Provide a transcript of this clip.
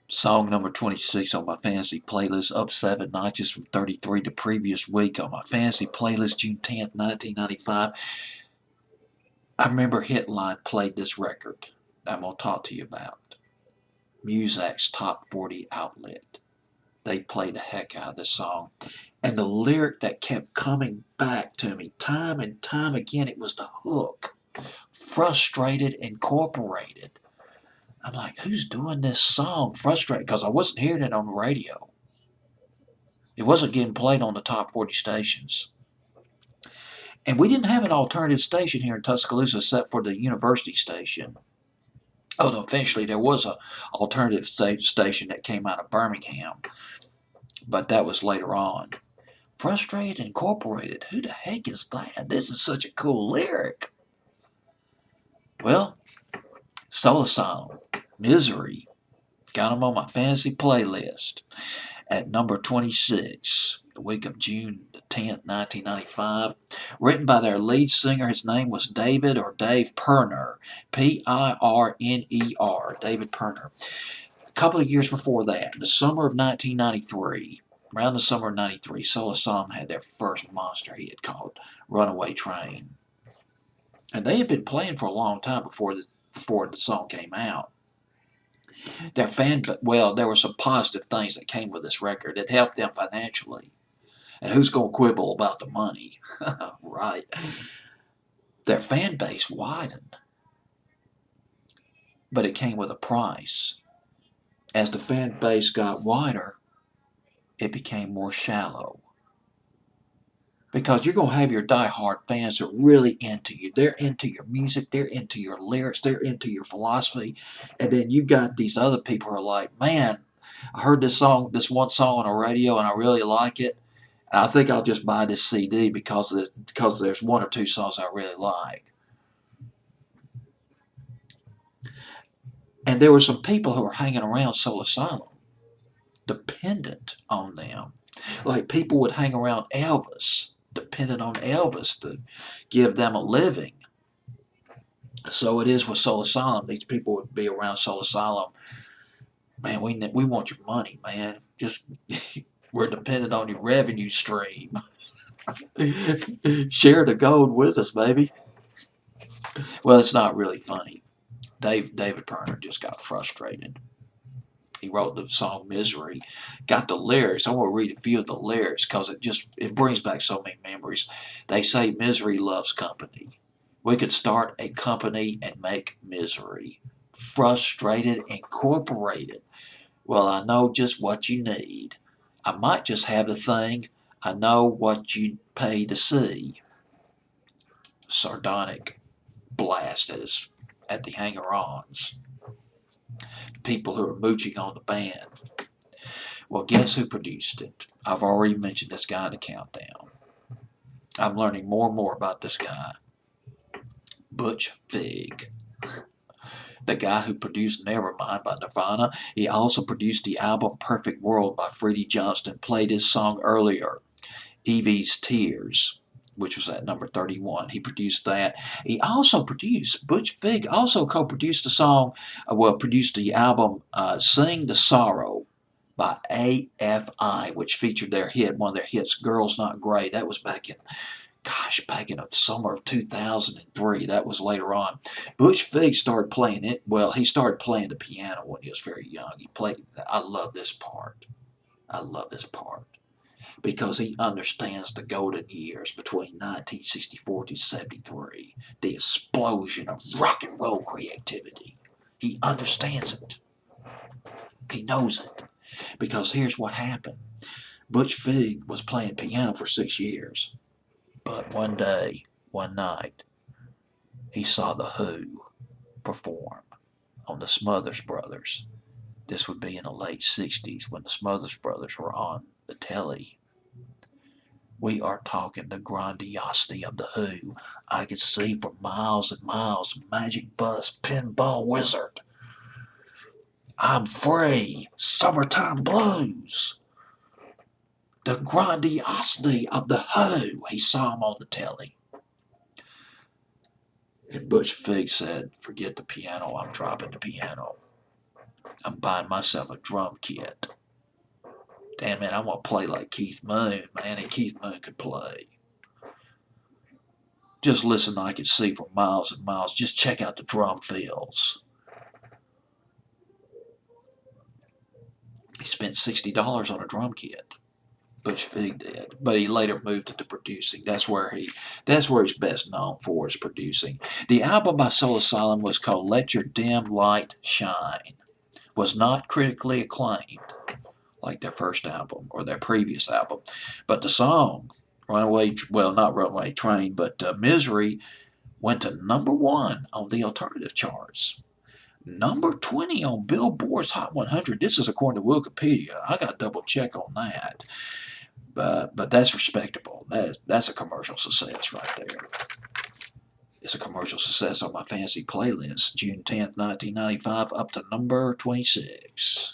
Song number 26 on my fantasy playlist, up 7 notches from 33 the previous week on my fantasy playlist, June 10th, 1995. I remember Hitline played this record that I'm going to talk to you about. Muzak's Top 40 outlet. They played the heck out of this song. And the lyric that kept coming back to me time and time again, it was the hook. Frustrated Incorporated. I'm like, who's doing this song? Frustrated, because I wasn't hearing it on the radio. It wasn't getting played on the top 40 stations. And we didn't have an alternative station here in Tuscaloosa except for the university station. Although eventually there was an alternative station that came out of Birmingham, but that was later on. Frustrated Incorporated. Who the heck is that? This is such a cool lyric. Well, Soul Asylum, Misery, got them on my fantasy playlist at number 26, the week of June 10th, 1995. Written by their lead singer. His name was David or Dave Pirner. Pirner. David Pirner. A couple of years before that, in the summer of 1993, around the summer of 93, Soul Asylum had their first monster hit called Runaway Train. And they had been playing for a long time before the song came out. There were some positive things that came with this record. It helped them financially. And who's going to quibble about the money? Right. Their fan base widened. But it came with a price. As the fan base got wider, it became more shallow. Because you're going to have your diehard fans that are really into you. They're into your music. They're into your lyrics. They're into your philosophy. And then you got these other people who are like, man, I heard this one song on the radio, and I really like it. And I think I'll just buy this CD because there's one or two songs I really like. And there were some people who were hanging around Soul Asylum, dependent on them. Like people would hang around Elvis, dependent on Elvis to give them a living. So it is with Soul Asylum. These people would be around Soul Asylum. Man, we want your money, man. Just we're dependent on your revenue stream. Share the gold with us, baby. Well, it's not really funny. David Pirner just got frustrated. He wrote the song Misery, got the lyrics. I want to read a few of the lyrics because it brings back so many memories. They say misery loves company. We could start a company and make misery. Frustrated Incorporated. Well, I know just what you need. I might just have the thing. I know what you'd pay to see. Sardonic blast at the hanger-ons. People who are mooching on the band. Well, guess who produced it? I've already mentioned this guy in the countdown. I'm learning more and more about this guy. Butch Vig. The guy who produced Nevermind by Nirvana. He also produced the album Perfect World by Freddie Johnston. Played his song earlier, Evie's Tears, which was at number 31. He produced that. Butch Vig also co-produced produced the album Sing the Sorrow by AFI, which featured one of their hits, Girls Not Grey. That was back in the summer of 2003. That was later on. Butch Vig started playing it. Well, he started playing the piano when he was very young. I love this part. I love this part because he understands the golden years between 1964 to 73, the explosion of rock and roll creativity. He understands it. He knows it. Because here's what happened. Butch Vig was playing piano for 6 years. But one day, one night, he saw The Who perform on the Smothers Brothers. This would be in the late 60s when the Smothers Brothers were on the telly. We are talking the grandiosity of The Who. I could see for miles and miles Magic Bus, Pinball Wizard. I'm Free, Summertime Blues. The grandiosity of The Who. He saw him on the telly. And Butch Vig said, forget the piano, I'm dropping the piano. I'm buying myself a drum kit. Damn it, I want to play like Keith Moon, man, and Keith Moon could play. Just listen, I can see for miles and miles. Just check out the drum fills. He spent $60 on a drum kit. Butch Vig did, but he later moved into producing. That's where he's best known for, is producing. The album by Soul Asylum was called "Let Your Dim Light Shine." Was not critically acclaimed like their first album or their previous album, but the song "Runaway," well, not "Runaway Train," but "Misery," went to #1 on the alternative charts. #20 on Billboard's Hot 100. This is according to Wikipedia. I got to double check on that. But that's respectable. That's a commercial success right there. It's a commercial success on my fancy playlist, June 10th, 1995, up to number 26.